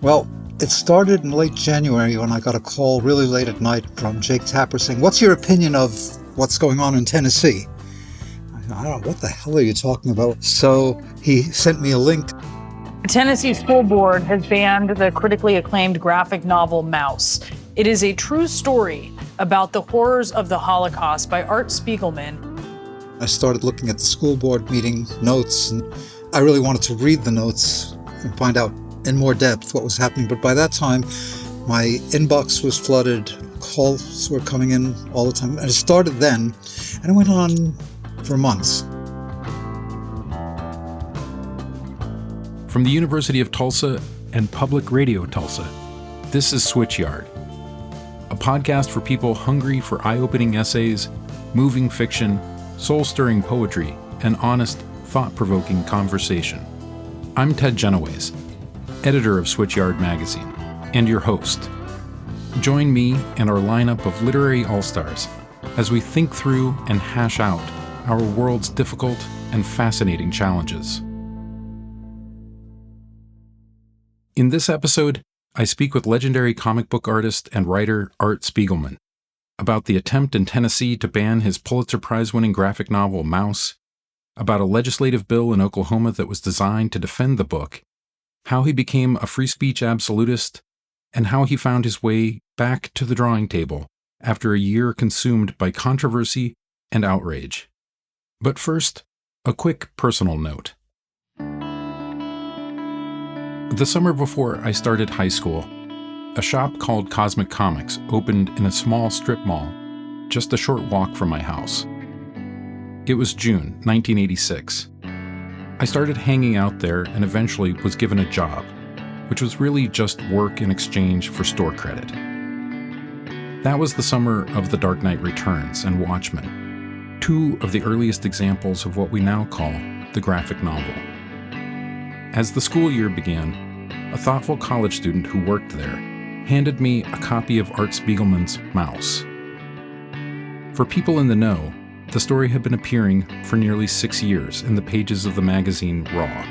Well, it started in late January when I got a call really late at night from Jake Tapper saying, "What's your opinion of what's going on in Tennessee?" I don't know, what the hell are you talking about? So he sent me a link. The Tennessee School Board has banned the critically acclaimed graphic novel Mouse. It is a true story about the horrors of the Holocaust by Art Spiegelman. I started looking at the school board meeting notes, and I really wanted to read the notes and find out in more depth what was happening. But by that time, my inbox was flooded, calls were coming in all the time. And it started then, and it went on for months. From the University of Tulsa and Public Radio Tulsa, this is Switchyard, a podcast for people hungry for eye-opening essays, moving fiction, soul-stirring poetry, and honest, thought-provoking conversation. I'm Ted Genoways, editor of Switchyard magazine, and your host. Join me and our lineup of literary all-stars as we think through and hash out our world's difficult and fascinating challenges. In this episode, I speak with legendary comic book artist and writer Art Spiegelman about the attempt in Tennessee to ban his Pulitzer Prize-winning graphic novel Mouse, about a legislative bill in Oklahoma that was designed to defend the book, how he became a free speech absolutist, and how he found his way back to the drawing table after a year consumed by controversy and outrage. But first, a quick personal note. The summer before I started high school, a shop called Cosmic Comics opened in a small strip mall just a short walk from my house. It was June 1986. I started hanging out there and eventually was given a job, which was really just work in exchange for store credit. That was the summer of The Dark Knight Returns and Watchmen, two of the earliest examples of what we now call the graphic novel. As the school year began, a thoughtful college student who worked there handed me a copy of Art Spiegelman's Mouse. For people in the know, the story had been appearing for nearly 6 years in the pages of the magazine Raw.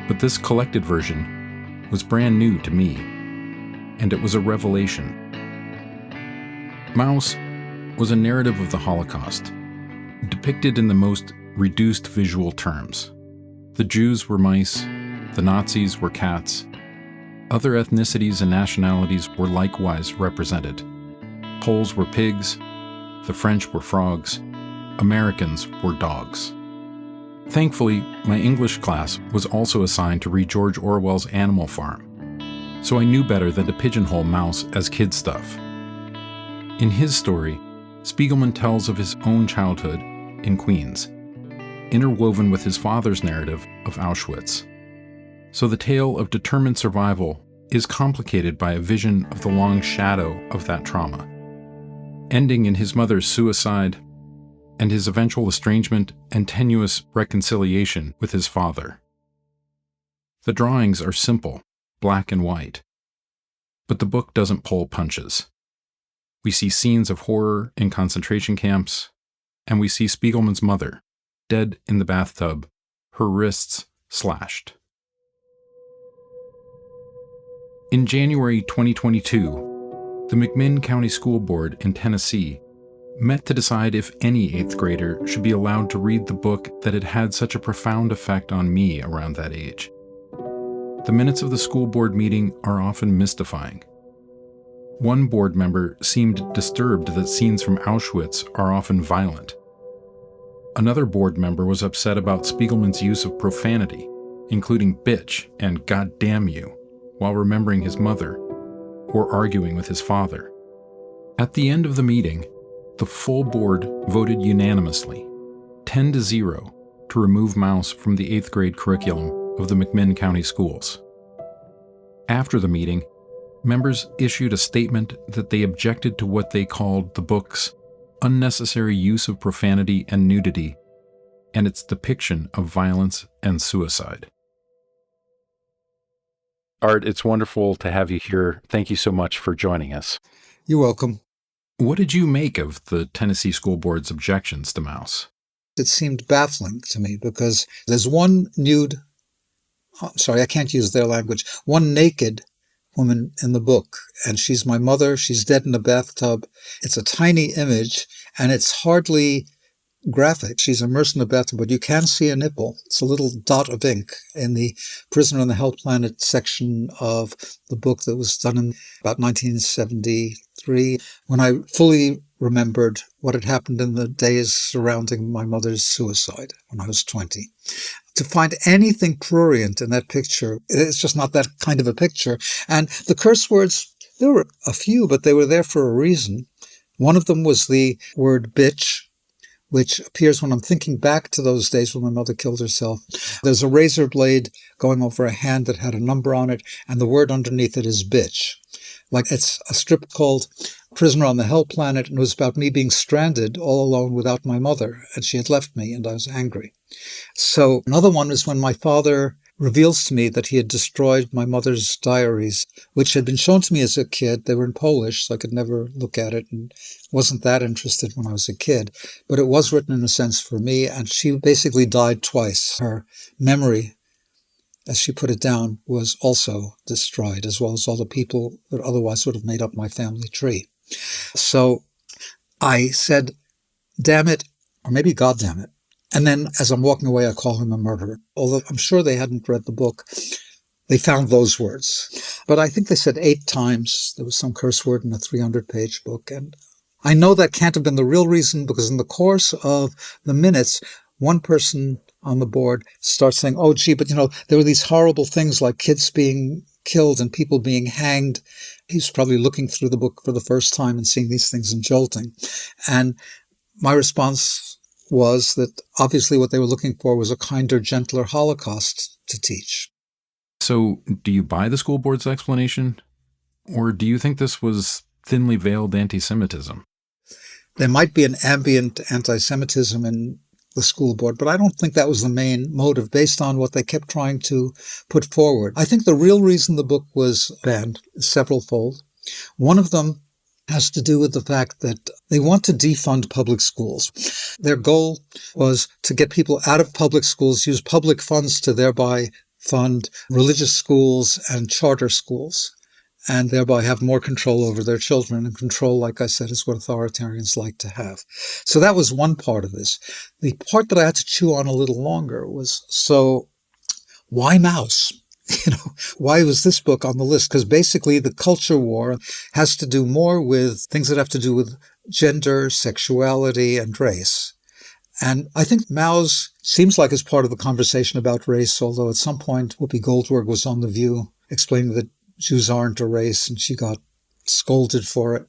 But this collected version was brand new to me, and it was a revelation. Mouse was a narrative of the Holocaust, depicted in the most reduced visual terms. The Jews were mice, the Nazis were cats. Other ethnicities and nationalities were likewise represented. Poles were pigs, the French were frogs, Americans were dogs. Thankfully, my English class was also assigned to read George Orwell's Animal Farm, so I knew better than to pigeonhole Mouse as kid stuff. In his story, Spiegelman tells of his own childhood in Queens, interwoven with his father's narrative of Auschwitz. So the tale of determined survival is complicated by a vision of the long shadow of that trauma, ending in his mother's suicide and his eventual estrangement and tenuous reconciliation with his father. The drawings are simple, black and white, but the book doesn't pull punches. We see scenes of horror in concentration camps, and we see Spiegelman's mother, dead in the bathtub, her wrists slashed. In January 2022, the McMinn County School Board in Tennessee met to decide if any 8th grader should be allowed to read the book that had had such a profound effect on me around that age. The minutes of the school board meeting are often mystifying. One board member seemed disturbed that scenes from Auschwitz are often violent. Another board member was upset about Spiegelman's use of profanity, including bitch and goddamn you, while remembering his mother or arguing with his father. At the end of the meeting, the full board voted unanimously, 10-0, to remove Mouse from the 8th grade curriculum of the McMinn County schools. After the meeting, members issued a statement that they objected to what they called the book's unnecessary use of profanity and nudity, and its depiction of violence and suicide. Art, it's wonderful to have you here. Thank you so much for joining us. You're welcome. What did you make of the Tennessee School Board's objections to Mouse? It seemed baffling to me because there's one nude, I can't use their language, one naked woman in the book, and she's my mother. She's dead in a bathtub. It's a tiny image, and it's hardly graphic. She's immersed in a bathtub, but you can see a nipple. It's a little dot of ink in the Prisoner on the Hell Planet section of the book that was done in about 1973, when I fully remembered what had happened in the days surrounding my mother's suicide when I was 20. To find anything prurient in that picture, it's just not that kind of a picture. And the curse words, there were a few, but they were there for a reason. One of them was the word bitch, which appears when I'm thinking back to those days when my mother killed herself. There's a razor blade going over a hand that had a number on it, and the word underneath it is bitch. Like, it's a strip called Prisoner on the Hell Planet, and it was about me being stranded all alone without my mother, and she had left me, and I was angry. So another one was when my father reveals to me that he had destroyed my mother's diaries, which had been shown to me as a kid. They were in Polish, so I could never look at it and wasn't that interested when I was a kid. But it was written in a sense for me, and she basically died twice. Her memory, as she put it down, was also destroyed, as well as all the people that otherwise would have made up my family tree. So I said, damn it, or maybe God damn it. And then as I'm walking away, I call him a murderer. Although I'm sure they hadn't read the book, they found those words. But I think they said 8 times there was some curse word in a 300-page book. And I know that can't have been the real reason, because in the course of the minutes, one person on the board starts saying, oh, gee, but there were these horrible things like kids being killed and people being hanged. He's probably looking through the book for the first time and seeing these things and jolting. And my response was that obviously what they were looking for was a kinder, gentler Holocaust to teach. So do you buy the school board's explanation? Or do you think this was thinly veiled anti-Semitism? There might be an ambient anti-Semitism in the school board, but I don't think that was the main motive based on what they kept trying to put forward. I think the real reason the book was banned is several-fold. One of them has to do with the fact that they want to defund public schools. Their goal was to get people out of public schools, use public funds to thereby fund religious schools and charter schools, and thereby have more control over their children. And control, like I said, is what authoritarians like to have. So that was one part of this. The part that I had to chew on a little longer was, so why Mouse? Why was this book on the list? Because basically the culture war has to do more with things that have to do with gender, sexuality, and race. And I think Mouse seems like it's part of the conversation about race, although at some point Whoopi Goldberg was on The View explaining that Jews aren't a race, and she got scolded for it.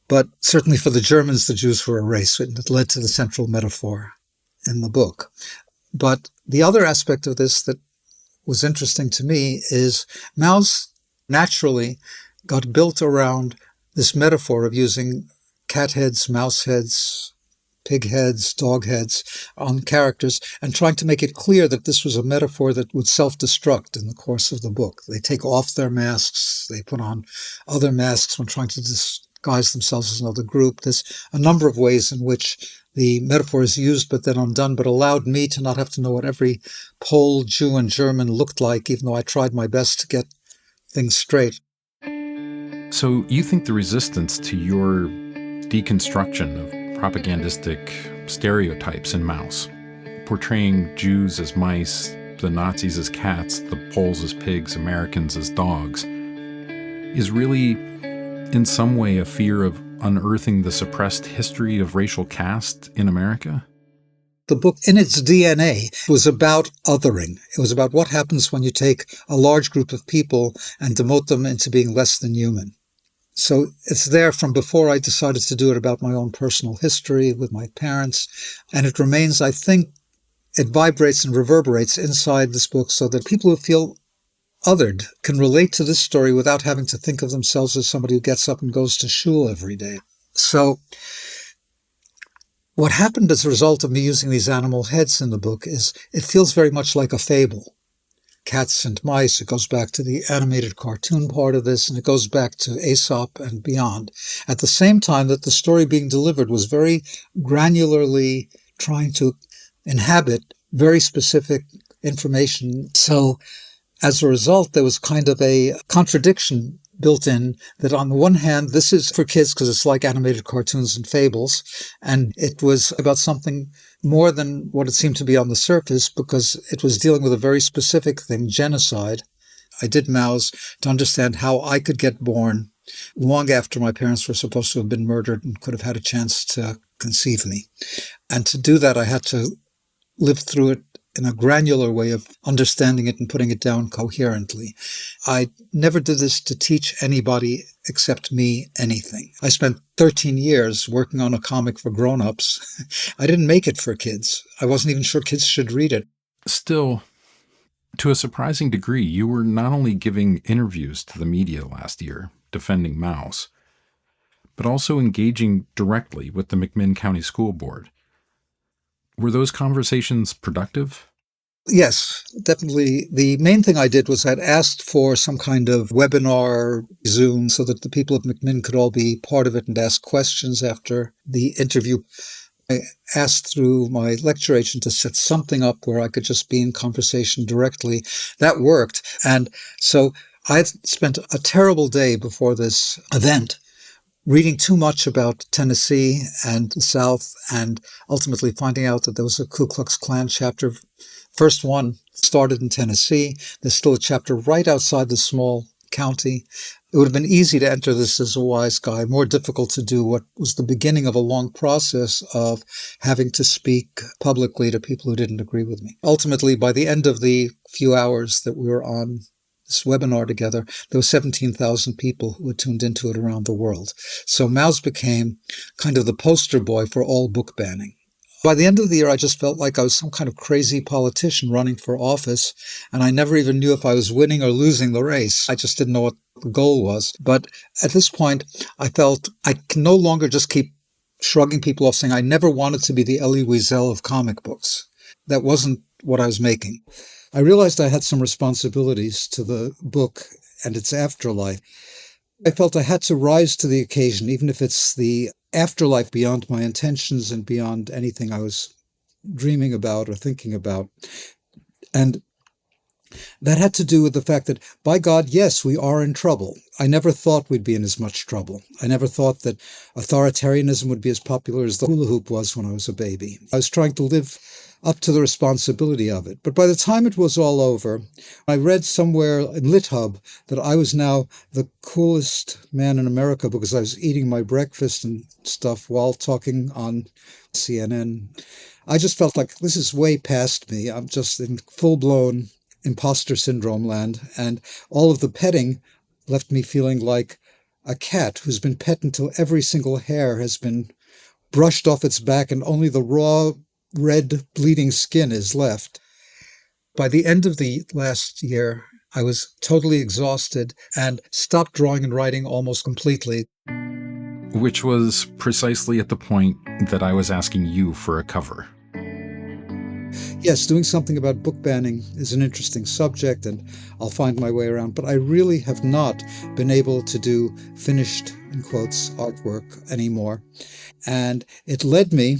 But certainly for the Germans, the Jews were a race, and it led to the central metaphor in the book. But the other aspect of this that was interesting to me is Mouse naturally got built around this metaphor of using cat heads, mouse heads, pig heads, dog heads on characters, and trying to make it clear that this was a metaphor that would self-destruct in the course of the book. They take off their masks, they put on other masks when trying to disguise themselves as another group. There's a number of ways in which the metaphor is used but then undone, but allowed me to not have to know what every Pole, Jew, and German looked like, even though I tried my best to get things straight. So you think the resistance to your deconstruction of propagandistic stereotypes in Mouse, portraying Jews as mice, the Nazis as cats, the Poles as pigs, Americans as dogs, is really in some way a fear of unearthing the suppressed history of racial caste in America? The book, in its DNA, was about othering. It was about what happens when you take a large group of people and demote them into being less than human. So it's there from before I decided to do it, about my own personal history with my parents. And it remains, I think, it vibrates and reverberates inside this book so that people who feel othered can relate to this story without having to think of themselves as somebody who gets up and goes to shul every day. So what happened as a result of me using these animal heads in the book is it feels very much like a fable. Cats and mice, it goes back to the animated cartoon part of this, and it goes back to Aesop and beyond. At the same time that the story being delivered was very granularly trying to inhabit very specific information. So As a result, there was kind of a contradiction built in that on the one hand, this is for kids because it's like animated cartoons and fables, and it was about something more than what it seemed to be on the surface because it was dealing with a very specific thing, genocide. I did Mouse to understand how I could get born long after my parents were supposed to have been murdered and could have had a chance to conceive me. And to do that, I had to live through it in a granular way of understanding it and putting it down coherently. I never did this to teach anybody except me anything. I spent 13 years working on a comic for grown-ups. I didn't make it for kids. I wasn't even sure kids should read it. Still, to a surprising degree, you were not only giving interviews to the media last year, defending Mouse, but also engaging directly with the McMinn County School Board. Were those conversations productive? Yes, definitely. The main thing I did was I'd asked for some kind of webinar, Zoom, so that the people of McMinn could all be part of it and ask questions after the interview. I asked through my lecture agent to set something up where I could just be in conversation directly. That worked. And so I had spent a terrible day before this event reading too much about Tennessee and the South, and ultimately finding out that there was a Ku Klux Klan chapter. First one started in Tennessee. There's still a chapter right outside the small county. It would have been easy to enter this as a wise guy, more difficult to do what was the beginning of a long process of having to speak publicly to people who didn't agree with me. Ultimately, by the end of the few hours that we were on this webinar together, there were 17,000 people who had tuned into it around the world. So Mouse became kind of the poster boy for all book banning. By the end of the year, I just felt like I was some kind of crazy politician running for office, and I never even knew if I was winning or losing the race. I just didn't know what the goal was. But at this point, I felt I can no longer just keep shrugging people off, saying I never wanted to be the Elie Wiesel of comic books. That wasn't what I was making. I realized I had some responsibilities to the book and its afterlife. I felt I had to rise to the occasion, even if it's the afterlife beyond my intentions and beyond anything I was dreaming about or thinking about. And that had to do with the fact that, by God, yes, we are in trouble. I never thought we'd be in as much trouble. I never thought that authoritarianism would be as popular as the hula hoop was when I was a baby. I was trying to live up to the responsibility of it. But by the time it was all over, I read somewhere in LitHub that I was now the coolest man in America because I was eating my breakfast and stuff while talking on CNN. I just felt like this is way past me. I'm just in full-blown imposter syndrome land. And all of the petting left me feeling like a cat who's been pet until every single hair has been brushed off its back and only the raw red bleeding skin is left. By the end of the last year, I was totally exhausted and stopped drawing and writing almost completely. Which was precisely at the point that I was asking you for a cover. Yes, doing something about book banning is an interesting subject and I'll find my way around, but I really have not been able to do finished, in quotes, artwork anymore. And it led me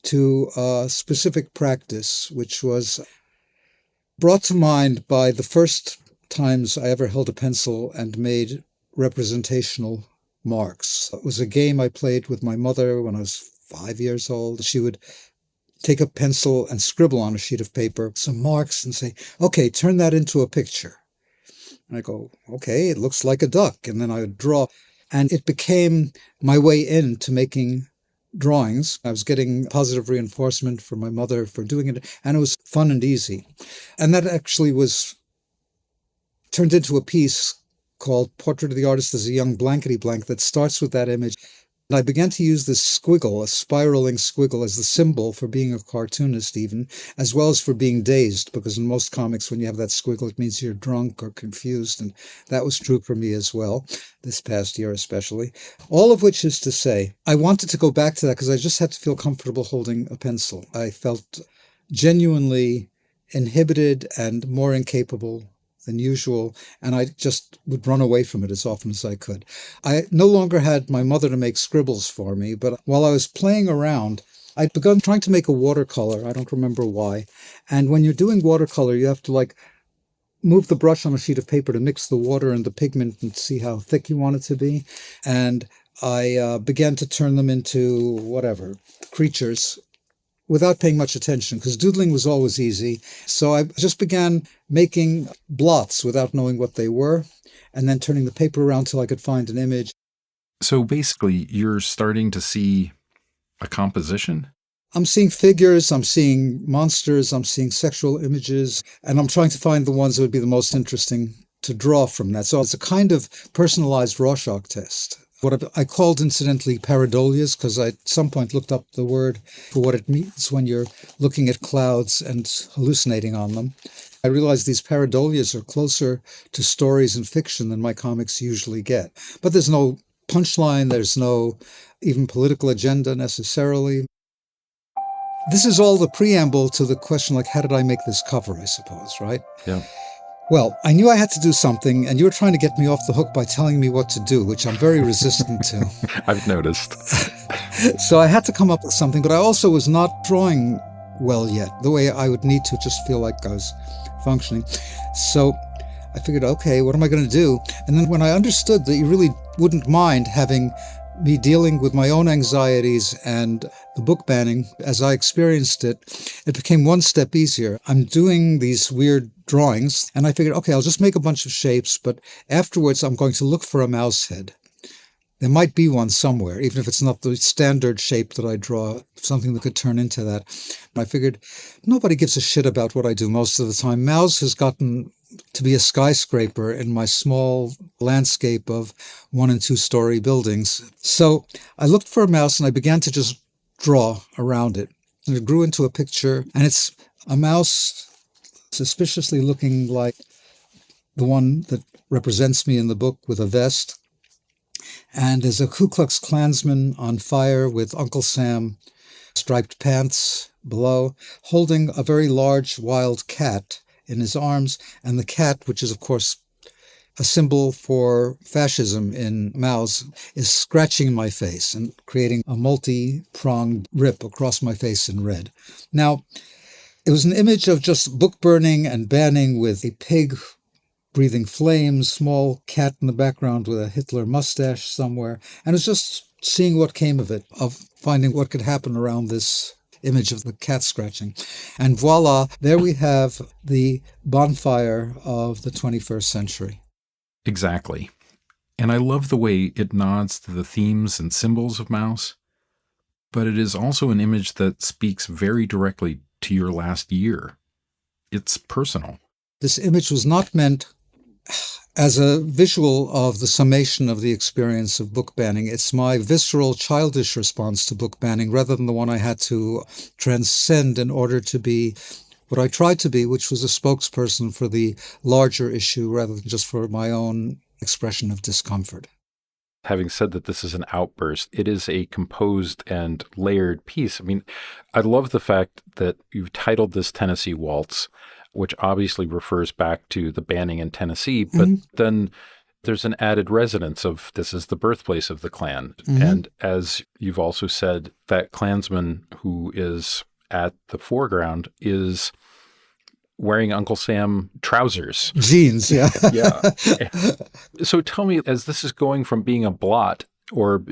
to a specific practice, which was brought to mind by the first times I ever held a pencil and made representational marks. It was a game I played with my mother when I was 5 years old. She would take a pencil and scribble on a sheet of paper some marks and say, okay, turn that into a picture. And I go, okay, it looks like a duck. And then I would draw. And it became my way into making drawings. I was getting positive reinforcement from my mother for doing it, and it was fun and easy. And that actually was turned into a piece called Portrait of the Artist as a Young Blankety Blank that starts with that image. And I began to use this squiggle, a spiraling squiggle, as the symbol for being a cartoonist even, as well as for being dazed, because in most comics, when you have that squiggle, it means you're drunk or confused, and that was true for me as well, this past year especially. All of which is to say, I wanted to go back to that because I just had to feel comfortable holding a pencil. I felt genuinely inhibited and more incapable than usual, and I just would run away from it as often as I could. I no longer had my mother to make scribbles for me, but while I was playing around, I'd begun trying to make a watercolor. I don't remember why. And when you're doing watercolor, you have to move the brush on a sheet of paper to mix the water and the pigment and see how thick you want it to be. And I began to turn them into whatever, creatures, without paying much attention, because doodling was always easy. So I just began making blots without knowing what they were, and then turning the paper around till I could find an image. So basically, you're starting to see a composition? I'm seeing figures, I'm seeing monsters, I'm seeing sexual images, and I'm trying to find the ones that would be the most interesting to draw from that. So it's a kind of personalized Rorschach test. What I called, incidentally, pareidolias, because I at some point looked up the word for what it means when you're looking at clouds and hallucinating on them. I realized these pareidolias are closer to stories and fiction than my comics usually get. But there's no punchline, there's no even political agenda necessarily. This is all the preamble to the question, like, how did I make this cover, I suppose, right? Yeah. Well, I knew I had to do something, and you were trying to get me off the hook by telling me what to do, which I'm very resistant to. I've noticed. So I had to come up with something, but I also was not drawing well yet, the way I would need to just feel like I was functioning. So I figured, okay, what am I going to do? And then when I understood that you really wouldn't mind having me dealing with my own anxieties and the book banning as I experienced it, it became one step easier. I'm doing these weird drawings, and I figured, okay, I'll just make a bunch of shapes, but afterwards I'm going to look for a mouse head. There might be one somewhere, even if it's not the standard shape that I draw, something that could turn into that. And I figured, nobody gives a shit about what I do most of the time. Mouse has gotten to be a skyscraper in my small landscape of 1- and 2-story buildings. So I looked for a mouse and I began to just draw around it. And it grew into a picture, and it's a mouse suspiciously looking like the one that represents me in the book with a vest. And there's a Ku Klux Klansman on fire with Uncle Sam, striped pants below, holding a very large wild cat in his arms. And the cat, which is, of course, a symbol for fascism in Mao's, is scratching my face and creating a multi-pronged rip across my face in red. Now, it was an image of just book burning and banning with a pig breathing flames, small cat in the background with a Hitler mustache somewhere. And it was just seeing what came of it, of finding what could happen around this image of the cat scratching. And voila, there we have the bonfire of the 21st century. Exactly. And I love the way it nods to the themes and symbols of Mouse, but it is also an image that speaks very directly to your last year. It's personal. This image was not meant as a visual of the summation of the experience of book banning. It's my visceral, childish response to book banning rather than the one I had to transcend in order to be what I tried to be, which was a spokesperson for the larger issue rather than just for my own expression of discomfort. Having said that this is an outburst, it is a composed and layered piece. I mean, I love the fact that you've titled this Tennessee Waltz, which obviously refers back to the banning in Tennessee, but then there's an added resonance of this is the birthplace of the Klan. And as you've also said, that Klansman who is at the foreground is wearing Uncle Sam trousers. Jeans, yeah. Yeah. So tell me, as this is going from being a blot or,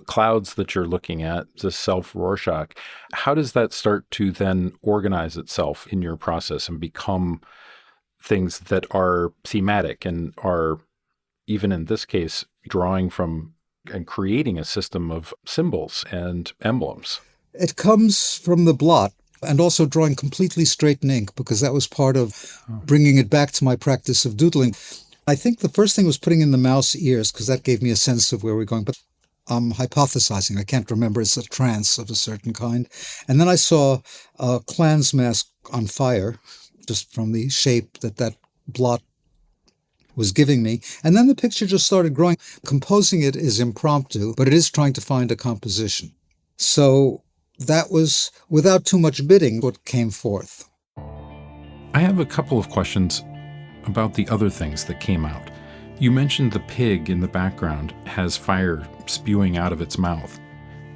clouds that you're looking at, the self-Rorschach, how does that start to then organize itself in your process and become things that are thematic and are, even in this case, drawing from and creating a system of symbols and emblems? It comes from the blot and also drawing completely straight in ink, because that was part of bringing it back to my practice of doodling. I think the first thing was putting in the mouse ears, because that gave me a sense of where we're going. But I'm hypothesizing. I can't remember. It's a trance of a certain kind. And then I saw a Klan's mask on fire, just from the shape that blot was giving me. And then the picture just started growing. Composing it is impromptu, but it is trying to find a composition. So that was, without too much bidding, what came forth. I have a couple of questions about the other things that came out. You mentioned the pig in the background has fire spewing out of its mouth.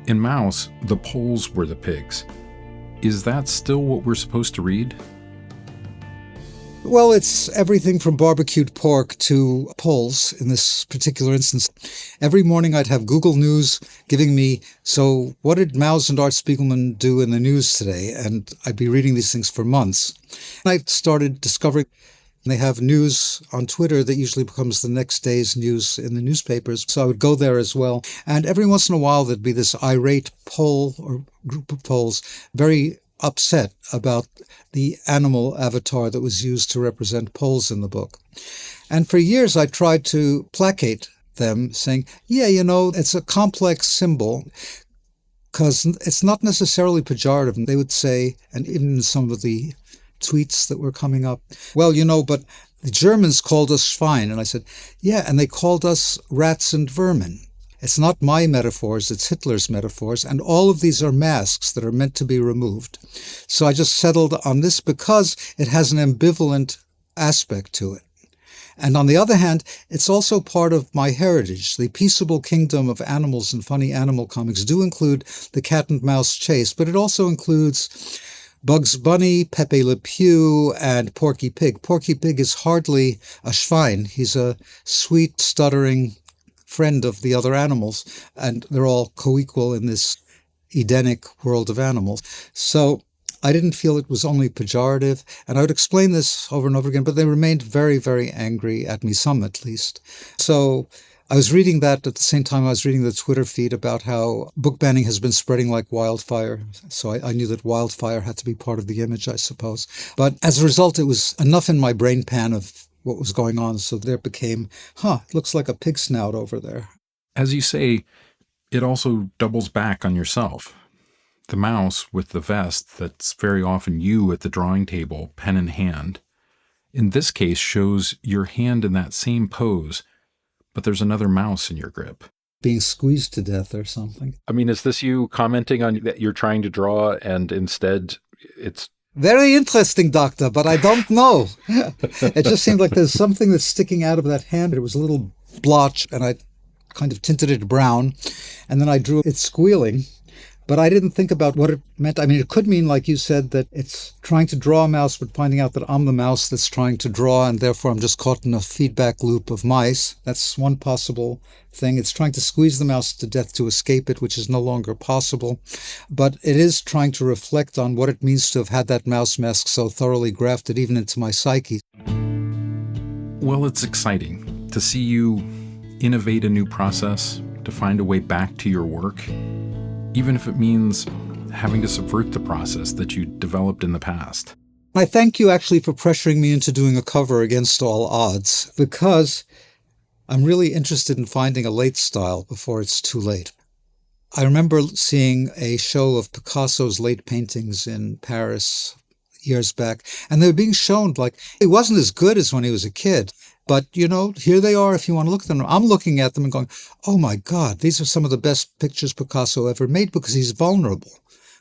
In Mouse, the poles were the pigs. Is that still what we're supposed to read? Well, it's everything from barbecued pork to polls in this particular instance. Every morning I'd have Google News giving me, so what did Maus and Art Spiegelman do in the news today? And I'd be reading these things for months. And I started discovering they have news on Twitter that usually becomes the next day's news in the newspapers. So I would go there as well. And every once in a while there'd be this irate poll or group of polls, very upset about the animal avatar that was used to represent poles in the book. And for years I tried to placate them, saying, yeah, it's a complex symbol because it's not necessarily pejorative. And they would say, and even in some of the tweets that were coming up, well, but the Germans called us Schwein. And I said, yeah, and they called us rats and vermin. It's not my metaphors, it's Hitler's metaphors, and all of these are masks that are meant to be removed. So I just settled on this because it has an ambivalent aspect to it. And on the other hand, it's also part of my heritage. The peaceable kingdom of animals and funny animal comics do include the cat and mouse chase, but it also includes Bugs Bunny, Pepe Le Pew, and Porky Pig. Porky Pig is hardly a Schwein. He's a sweet, stuttering friend of the other animals, and they're all co-equal in this Edenic world of animals. So I didn't feel it was only pejorative, and I would explain this over and over again, but they remained very, very angry at me, some at least. So I was reading that at the same time I was reading the Twitter feed about how book banning has been spreading like wildfire. So I knew that wildfire had to be part of the image, I suppose. But as a result, it was enough in my brain pan of what was going on. So there became, it looks like a pig snout over there. As you say, it also doubles back on yourself. The mouse with the vest, that's very often you at the drawing table, pen in hand, in this case shows your hand in that same pose, but there's another mouse in your grip. Being squeezed to death or something. I mean, is this you commenting on that you're trying to draw and instead it's... Very interesting, doctor, but I don't know. It just seemed like there's something that's sticking out of that hand. It was a little blotch, and I kind of tinted it brown, and then I drew it squealing. But I didn't think about what it meant. I mean, it could mean, like you said, that it's trying to draw a mouse, but finding out that I'm the mouse that's trying to draw, and therefore I'm just caught in a feedback loop of mice. That's one possible thing. It's trying to squeeze the mouse to death to escape it, which is no longer possible. But it is trying to reflect on what it means to have had that mouse mask so thoroughly grafted even into my psyche. Well, it's exciting to see you innovate a new process, to find a way back to your work, even if it means having to subvert the process that you developed in the past. I thank you actually for pressuring me into doing a cover against all odds, because I'm really interested in finding a late style before it's too late. I remember seeing a show of Picasso's late paintings in Paris years back, and they were being shown like it wasn't as good as when he was a kid. But, here they are if you want to look at them. I'm looking at them and going, oh my God, these are some of the best pictures Picasso ever made, because he's vulnerable,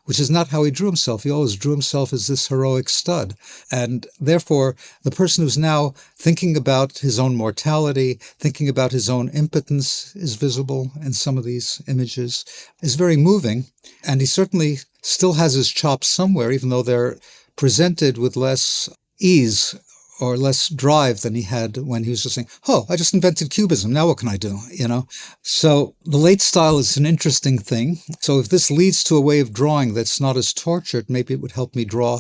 which is not how he drew himself. He always drew himself as this heroic stud. And therefore, the person who's now thinking about his own mortality, thinking about his own impotence is visible in some of these images, is very moving. And he certainly still has his chops somewhere, even though they're presented with less ease or less drive than he had when he was just saying, I just invented Cubism. Now what can I do? So the late style is an interesting thing. So if this leads to a way of drawing that's not as tortured, maybe it would help me draw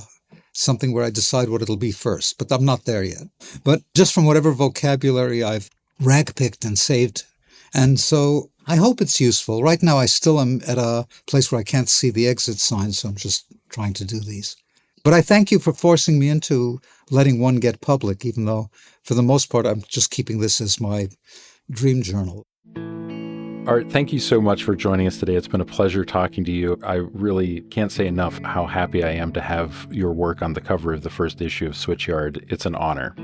something where I decide what it'll be first. But I'm not there yet. But just from whatever vocabulary I've rag-picked and saved. And so I hope it's useful. Right now I still am at a place where I can't see the exit sign, so I'm just trying to do these. But I thank you for forcing me into letting one get public, even though, for the most part, I'm just keeping this as my dream journal. Art, thank you so much for joining us today. It's been a pleasure talking to you. I really can't say enough how happy I am to have your work on the cover of the first issue of Switchyard. It's an honor.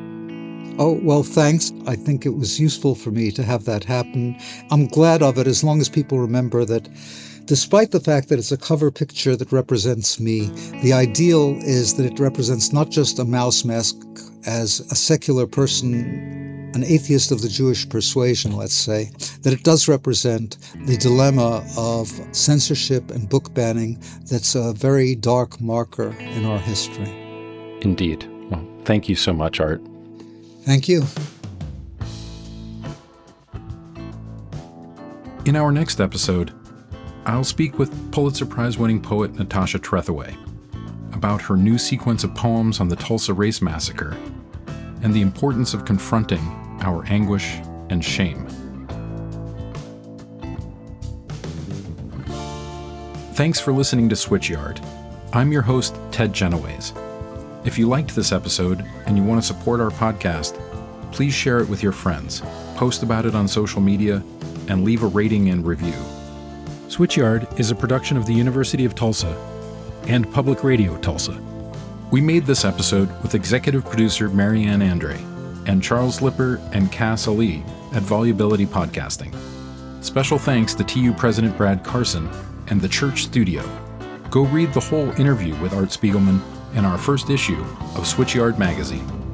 Oh, well, thanks. I think it was useful for me to have that happen. I'm glad of it, as long as people remember that despite the fact that it's a cover picture that represents me, the ideal is that it represents not just a mouse mask as a secular person, an atheist of the Jewish persuasion, let's say, that it does represent the dilemma of censorship and book banning that's a very dark marker in our history. Indeed. Well, thank you so much, Art. Thank you. In our next episode, I'll speak with Pulitzer Prize-winning poet Natasha Trethewey about her new sequence of poems on the Tulsa Race Massacre and the importance of confronting our anguish and shame. Thanks for listening to Switchyard. I'm your host, Ted Genoways. If you liked this episode and you want to support our podcast, please share it with your friends, post about it on social media, and leave a rating and review. Switchyard is a production of the University of Tulsa and Public Radio Tulsa. We made this episode with executive producer Marianne Andre and Charles Lipper and Cass Ali at Volubility Podcasting. Special thanks to TU President Brad Carson and the Church Studio. Go read the whole interview with Art Spiegelman in our first issue of Switchyard magazine.